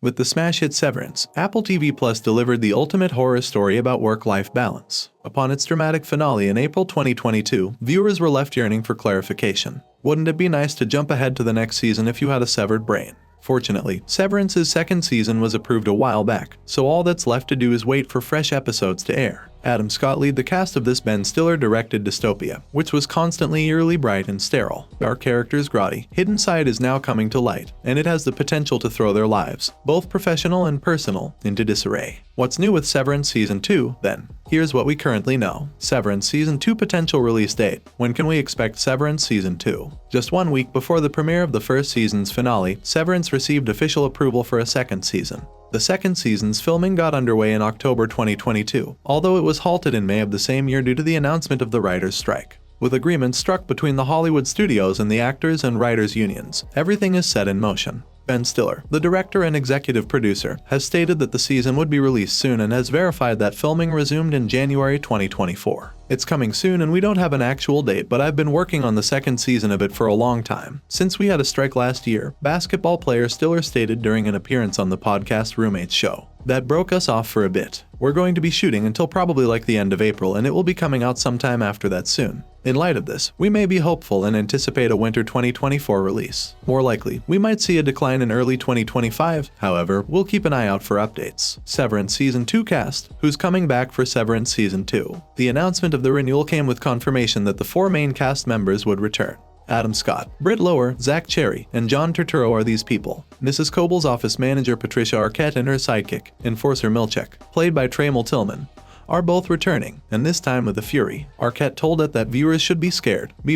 With the smash hit Severance, Apple TV Plus delivered the ultimate horror story about work-life balance. Upon its dramatic finale in April 2022, viewers were left yearning for clarification. Wouldn't it be nice to jump ahead to the next season if you had a severed brain? Fortunately, Severance's second season was approved a while back, so all that's left to do is wait for fresh episodes to air. Adam Scott led the cast of this Ben Stiller-directed dystopia, which was constantly eerily bright and sterile. Our character's grotty, hidden side is now coming to light, and it has the potential to throw their lives, both professional and personal, into disarray. What's new with Severance Season 2, then? Here's what we currently know. Severance Season 2 potential release date. When can we expect Severance Season 2? Just 1 week before the premiere of the first season's finale, Severance received official approval for a second season. The second season's filming got underway in October 2022, although it was halted in May of the same year due to the announcement of the writers' strike. With agreements struck between the Hollywood studios and the actors and writers' unions, everything is set in motion. Ben Stiller, the director and executive producer, has stated that the season would be released soon and has verified that filming resumed in January 2024. It's coming soon and we don't have an actual date, but I've been working on the second season of it for a long time. Since we had a strike last year, basketball player Stiller stated during an appearance on the podcast Roommates show. That broke us off for a bit. We're going to be shooting until probably like the end of April, and it will be coming out sometime after that soon. In light of this, we may be hopeful and anticipate a winter 2024 release. More likely, we might see a decline in early 2025, however, we'll keep an eye out for updates. Severance Season 2 cast, who's coming back for Severance Season 2. The announcement of the renewal came with confirmation that the 4 main cast members would return. Adam Scott, Britt Lower, Zach Cherry, and John Turturro are these people. Mrs. Coble's office manager Patricia Arquette and her sidekick, Enforcer Milchek, played by Trammell Tillman, are both returning, and this time with a fury. Arquette told it that viewers should be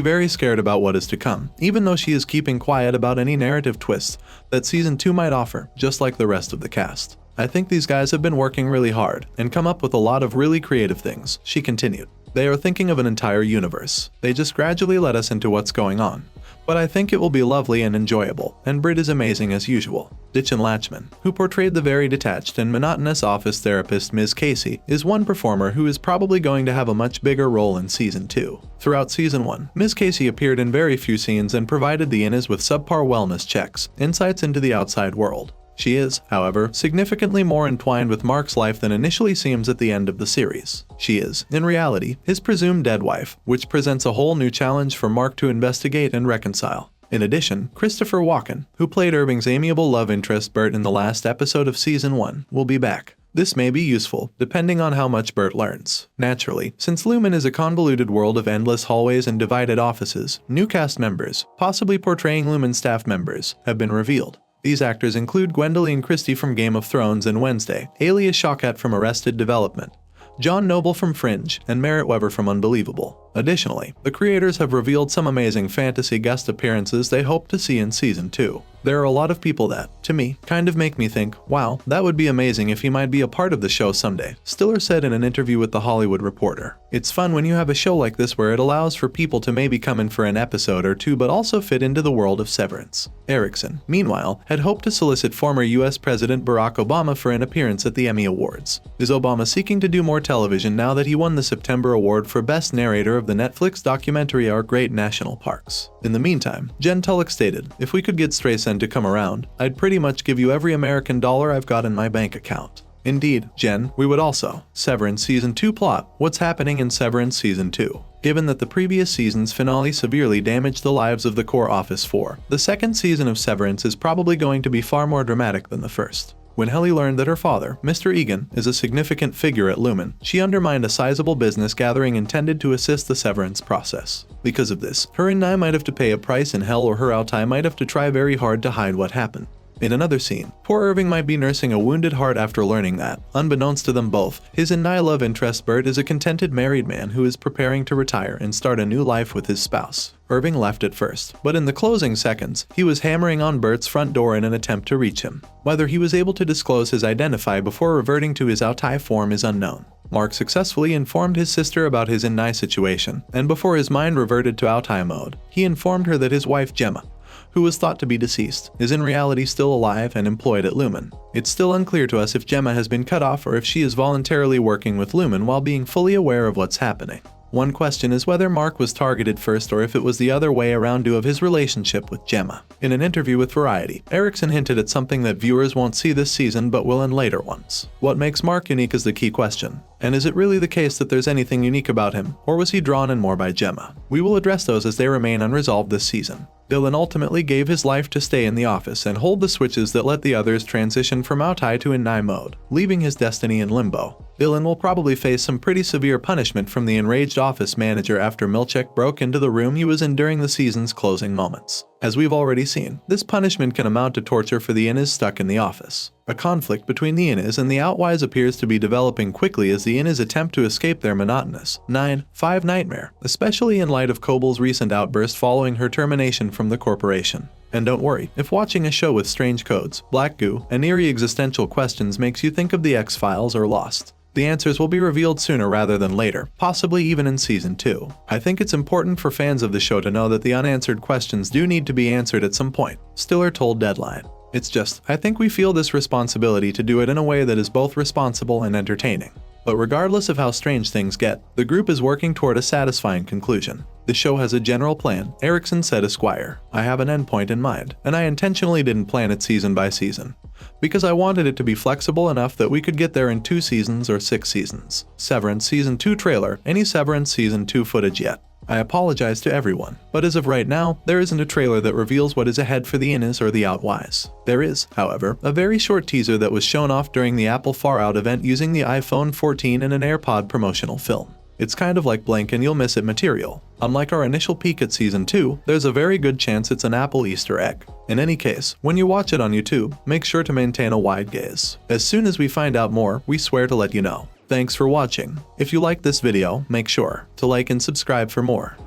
very scared about what is to come, even though she is keeping quiet about any narrative twists that Season 2 might offer, just like the rest of the cast. I think these guys have been working really hard and come up with a lot of really creative things, she continued. They are thinking of an entire universe. They just gradually let us into what's going on. But I think it will be lovely and enjoyable, and Britt is amazing as usual. Ditchin Latchman, who portrayed the very detached and monotonous office therapist Ms. Casey, is one performer who is probably going to have a much bigger role in Season 2. Throughout Season 1, Ms. Casey appeared in very few scenes and provided the innas with subpar wellness checks, insights into the outside world. She is, however, significantly more entwined with Mark's life than initially seems at the end of the series. She is, in reality, his presumed dead wife, which presents a whole new challenge for Mark to investigate and reconcile. In addition, Christopher Walken, who played Irving's amiable love interest Bert in the last episode of Season 1, will be back. This may be useful, depending on how much Bert learns. Naturally, since Lumen is a convoluted world of endless hallways and divided offices, new cast members, possibly portraying Lumen staff members, have been revealed. These actors include Gwendoline Christie from Game of Thrones and Wednesday, Alia Shawkat from Arrested Development, John Noble from Fringe, and Merritt Weber from Unbelievable. Additionally, the creators have revealed some amazing fantasy guest appearances they hope to see in Season 2. There are a lot of people that, to me, kind of make me think, wow, that would be amazing if he might be a part of the show someday, Stiller said in an interview with The Hollywood Reporter. It's fun when you have a show like this where it allows for people to maybe come in for an episode or two but also fit into the world of Severance. Erickson, meanwhile, had hoped to solicit former US President Barack Obama for an appearance at the Emmy Awards. Is Obama seeking to do more television now that he won the September Award for Best Narrator of the Netflix documentary Our Great National Parks? In the meantime, Jen Tulloch stated, if we could get Streisand to come around, I'd pretty much give you every American dollar I've got in my bank account. Indeed, Jen, we would also. Severance Season 2 plot. What's happening in Severance Season 2? Given that the previous season's finale severely damaged the lives of the core Office 4, the second season of Severance is probably going to be far more dramatic than the first. When Helly learned that her father, Mr. Egan, is a significant figure at Lumen, she undermined a sizable business gathering intended to assist the severance process. Because of this, her and I might have to pay a price in hell, or her Altai might have to try very hard to hide what happened. In another scene, poor Irving might be nursing a wounded heart after learning that, unbeknownst to them both, his and I love interest Bert is a contented married man who is preparing to retire and start a new life with his spouse. Irving left at first, but in the closing seconds, he was hammering on Bert's front door in an attempt to reach him. Whether he was able to disclose his identity before reverting to his Altai form is unknown. Mark successfully informed his sister about his and I situation, and before his mind reverted to Altai mode, he informed her that his wife Gemma, who was thought to be deceased, is in reality still alive and employed at Lumen. It's still unclear to us if Gemma has been cut off or if she is voluntarily working with Lumen while being fully aware of what's happening. One question is whether Mark was targeted first or if it was the other way around due of his relationship with Gemma. In an interview with Variety, Eriksson hinted at something that viewers won't see this season but will in later ones. What makes Mark unique is the key question. And is it really the case that there's anything unique about him, or was he drawn in more by Gemma? We will address those as they remain unresolved this season. Dylan ultimately gave his life to stay in the office and hold the switches that let the others transition from Outai to in-9 mode, leaving his destiny in limbo. Dylan will probably face some pretty severe punishment from the enraged office manager after Milchek broke into the room he was in during the season's closing moments. As we've already seen, this punishment can amount to torture for the Innis stuck in the office. A conflict between the Innis and the Outwise appears to be developing quickly as the Innis attempt to escape their monotonous 9-5 nightmare, especially in light of Kobol's recent outburst following her termination from the corporation. And don't worry, if watching a show with strange codes, black goo, and eerie existential questions makes you think of the X-Files or Lost, the answers will be revealed sooner rather than later, possibly even in Season 2. I think it's important for fans of the show to know that the unanswered questions do need to be answered at some point. Stiller told Deadline. It's just, I think we feel this responsibility to do it in a way that is both responsible and entertaining. But regardless of how strange things get, the group is working toward a satisfying conclusion. The show has a general plan, Eriksson said Esquire. I have an endpoint in mind, and I intentionally didn't plan it season by season, because I wanted it to be flexible enough that we could get there in 2 seasons or 6 seasons. Severance Season 2 trailer, any Severance Season 2 footage yet? I apologize to everyone, but as of right now, there isn't a trailer that reveals what is ahead for the Innis or the Outwise. There is, however, a very short teaser that was shown off during the Apple Far Out event using the iPhone 14 and an AirPod promotional film. It's kind of like blink and you'll miss it material. Unlike our initial peek at Season 2, there's a very good chance it's an Apple Easter egg. In any case, when you watch it on YouTube, make sure to maintain a wide gaze. As soon as we find out more, we swear to let you know. Thanks for watching. If you liked this video, make sure to like and subscribe for more.